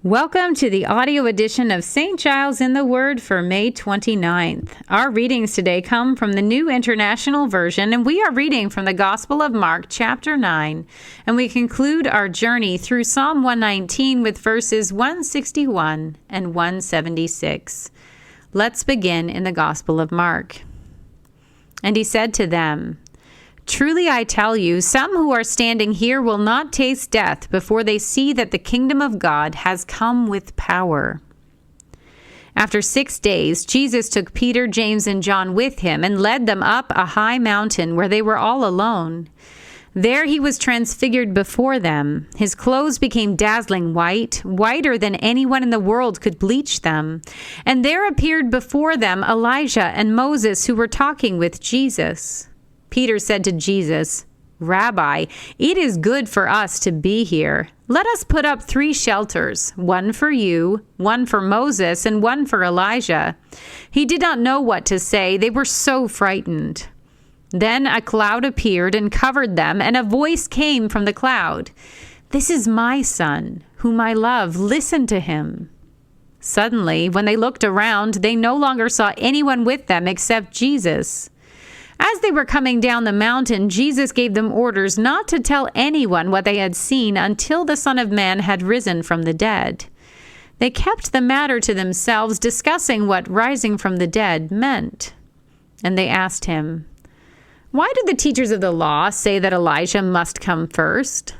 Welcome to the audio edition of St. Giles in the Word for May 29th. Our readings today come from the New International Version, and we are reading from the Gospel of Mark, chapter 9, and we conclude our journey through Psalm 119 with verses 161 and 176. Let's begin in the Gospel of Mark. And he said to them, "Truly I tell you, some who are standing here will not taste death before they see that the kingdom of God has come with power." After 6 days, Jesus took Peter, James, and John with him and led them up a high mountain where they were all alone. There he was transfigured before them. His clothes became dazzling white, whiter than anyone in the world could bleach them. And there appeared before them Elijah and Moses, who were talking with Jesus. Peter said to Jesus, "Rabbi, it is good for us to be here. Let us put up 3 shelters, one for you, one for Moses, and one for Elijah." He did not know what to say. They were so frightened. Then a cloud appeared and covered them, and a voice came from the cloud. "This is my son, whom I love. Listen to him." Suddenly, when they looked around, they no longer saw anyone with them except Jesus. As they were coming down the mountain, Jesus gave them orders not to tell anyone what they had seen until the Son of Man had risen from the dead. They kept the matter to themselves, discussing what rising from the dead meant. And they asked him, "Why did the teachers of the law say that Elijah must come first?"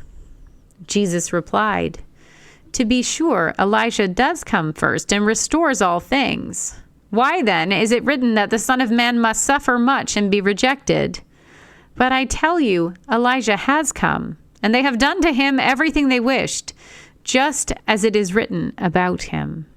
Jesus replied, "To be sure, Elijah does come first and restores all things. Why then is it written that the Son of Man must suffer much and be rejected? But I tell you, Elijah has come, and they have done to him everything they wished, just as it is written about him."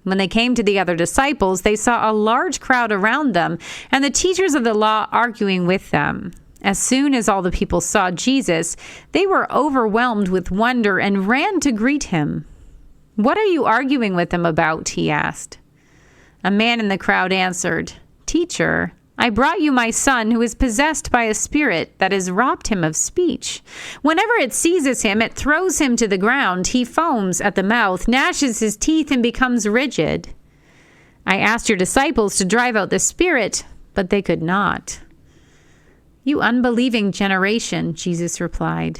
When they came to the other disciples, they saw a large crowd around them, and the teachers of the law arguing with them. As soon as all the people saw Jesus, they were overwhelmed with wonder and ran to greet him. "What are you arguing with them about?" he asked. A man in the crowd answered, "Teacher, I brought you my son who is possessed by a spirit that has robbed him of speech. Whenever it seizes him, it throws him to the ground. He foams at the mouth, gnashes his teeth, and becomes rigid. I asked your disciples to drive out the spirit, but they could not." "You unbelieving generation," Jesus replied,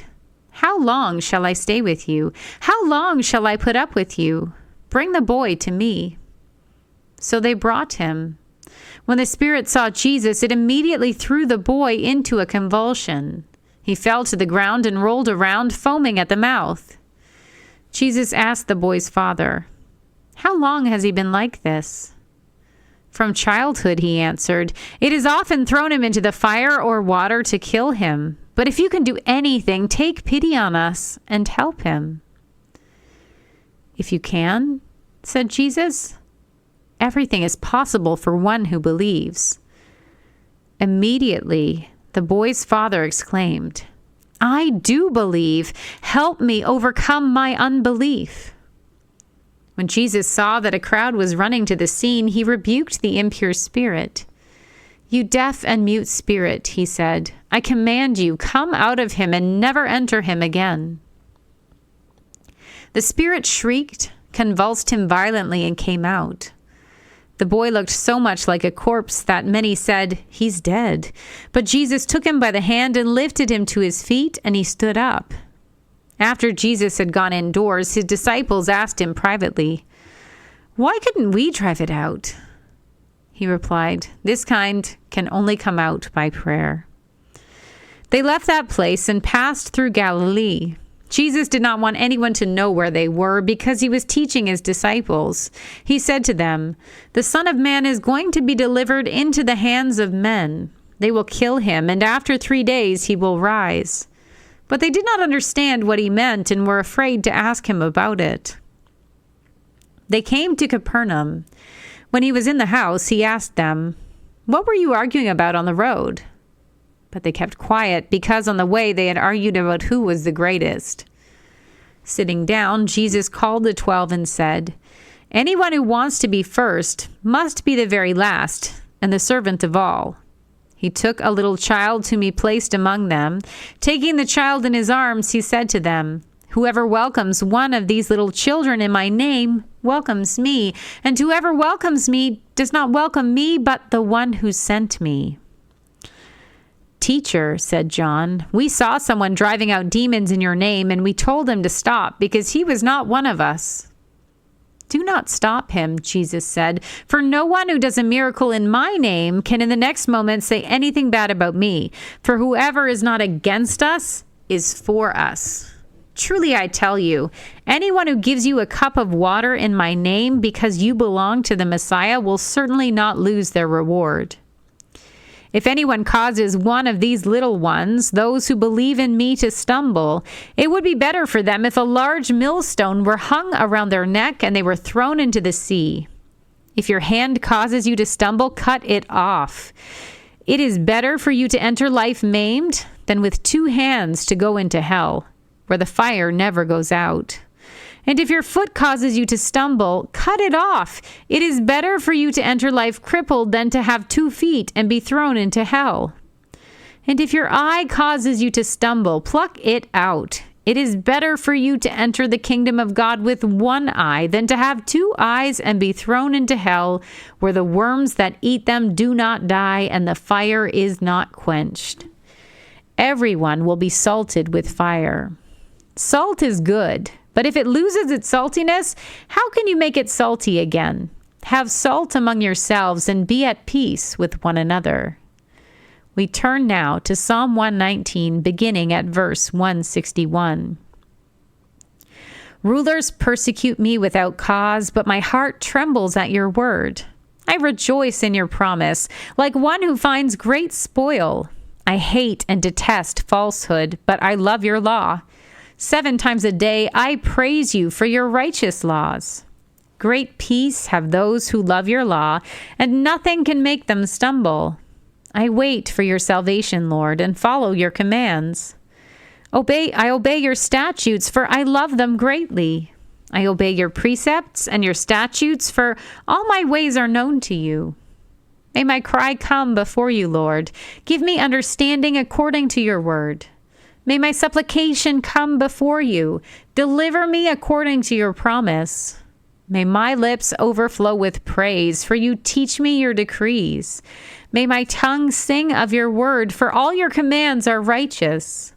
"how long shall I stay with you? How long shall I put up with you? Bring the boy to me." So they brought him. When the spirit saw Jesus, it immediately threw the boy into a convulsion. He fell to the ground and rolled around, foaming at the mouth. Jesus asked the boy's father, "How long has he been like this?" "From childhood," he answered. "It has often thrown him into the fire or water to kill him. But if you can do anything, take pity on us and help him." "If you can," said Jesus, "everything is possible for one who believes." Immediately, the boy's father exclaimed, "I do believe. Help me overcome my unbelief." When Jesus saw that a crowd was running to the scene, he rebuked the impure spirit. "You deaf and mute spirit," he said, "I command you, come out of him and never enter him again." The spirit shrieked, convulsed him violently, and came out. The boy looked so much like a corpse that many said, "He's dead." But Jesus took him by the hand and lifted him to his feet, and he stood up. After Jesus had gone indoors, his disciples asked him privately, "Why couldn't we drive it out?" He replied, "This kind can only come out by prayer." They left that place and passed through Galilee. Jesus did not want anyone to know where they were because he was teaching his disciples. He said to them, "The Son of Man is going to be delivered into the hands of men. They will kill him, and after 3 days he will rise." But they did not understand what he meant and were afraid to ask him about it. They came to Capernaum. When he was in the house, he asked them, "What were you arguing about on the road?" But they kept quiet because on the way they had argued about who was the greatest. Sitting down, Jesus called the 12 and said, "Anyone who wants to be first must be the very last and the servant of all." He took a little child whom he placed among them. Taking the child in his arms, he said to them, Whoever welcomes one of these little children in my name welcomes me, and whoever welcomes me does not welcome me, but the one who sent me." "Teacher," said John, "we saw someone driving out demons in your name, and we told him to stop because he was not one of us." "Do not stop him," Jesus said, "for no one who does a miracle in my name can in the next moment say anything bad about me. For whoever is not against us is for us. Truly I tell you, anyone who gives you a cup of water in my name because you belong to the Messiah will certainly not lose their reward. If anyone causes one of these little ones, those who believe in me, to stumble, it would be better for them if a large millstone were hung around their neck and they were thrown into the sea. If your hand causes you to stumble, cut it off. It is better for you to enter life maimed than with 2 hands to go into hell, where the fire never goes out. And if your foot causes you to stumble, cut it off. It is better for you to enter life crippled than to have 2 feet and be thrown into hell. And if your eye causes you to stumble, pluck it out. It is better for you to enter the kingdom of God with 1 eye than to have 2 eyes and be thrown into hell, where the worms that eat them do not die and the fire is not quenched. Everyone will be salted with fire. Salt is good, but if it loses its saltiness, how can you make it salty again? Have salt among yourselves and be at peace with one another." We turn now to Psalm 119, beginning at verse 161. "Rulers persecute me without cause, but my heart trembles at your word. I rejoice in your promise, like one who finds great spoil. I hate and detest falsehood, but I love your law. 7 times a day I praise you for your righteous laws. Great peace have those who love your law, and nothing can make them stumble. I wait for your salvation, Lord, and follow your commands. I obey your statutes, for I love them greatly. I obey your precepts and your statutes, for all my ways are known to you. May my cry come before you, Lord. Give me understanding according to your word. May my supplication come before you. Deliver me according to your promise. May my lips overflow with praise, for you teach me your decrees. May my tongue sing of your word, for all your commands are righteous.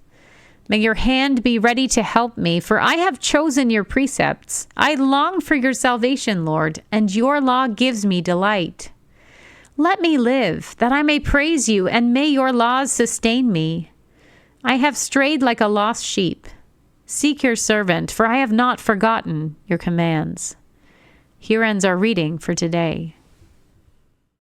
May your hand be ready to help me, for I have chosen your precepts. I long for your salvation, Lord, and your law gives me delight. Let me live, that I may praise you, and may your laws sustain me. I have strayed like a lost sheep. Seek your servant, for I have not forgotten your commands." Here ends our reading for today.